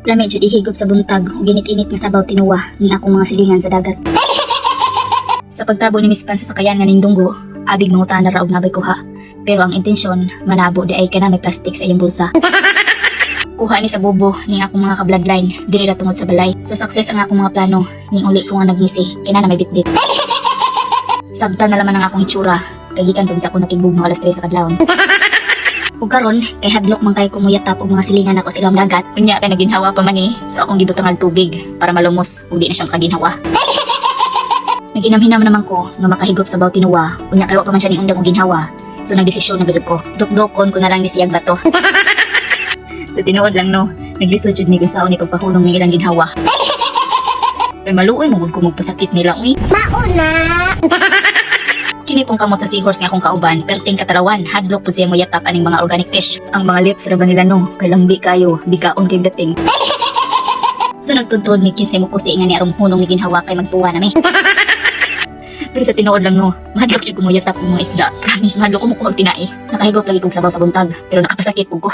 Lami jud ihigop sa buntag ug ginit-init nga sabaw tinuwa ning akong mga silingan sa dagat. Sa pagtabo ni Miss Pan sa sakayan nga ning dunggo, abig mangutan na ra og nabay kuha. Pero ang intensyon, manabo di ay kana may plastic sa iyang bulsa. Kuha ni sa bobo ning akong mga ka-bloodline diri ra tungod sa balay. So success ang akong mga plano ning uli ko nga nagmisi kay na may bitbit. Sabtan na laman ang akong itsura kay gikan pud sa ako nakigug mga alas 3 sa kadlawon. Ug karon kay hadlok man kay kumuyatap og mga silingan ako sa ilang dagat. Unya kay naginhawa pa man ni so akong gibutang og tubig para malumos ug di na siya makaginhawa. Naginamhinam naman ko nga makahigop sa baw tinuwa. Unya kay wa pa man siya ni undang og ginhawa. So nagdesisyon na gazub ko. Dukdokon ko na lang ni siyang bato. Sa tinuod lang no, naglisod jud mi kung saon ni pagpahulong ng ilang ginhawa. Pero maluoy mo ko magpasakit nila uy. Mauna! Kini pong kamot sa seahorse nga akong kauban, perting katalawan, hadlok po siya mo yatap aning mga organic fish. Ang mga lips ra ba nila no, kay lambi kayo, bigaon kay dating. So nagtuntod ni kinsay mo kusi nga ni arong hunong ni ginhawa kay magtuwa na mi. Pero sa tinuod lang no, mahadlok siya kumuyatap ng mga isda. Promise, mahadlok ko mo kuhag tinai. Nakahigop lagi kong sabaw sa buntag, pero nakapasakit ko.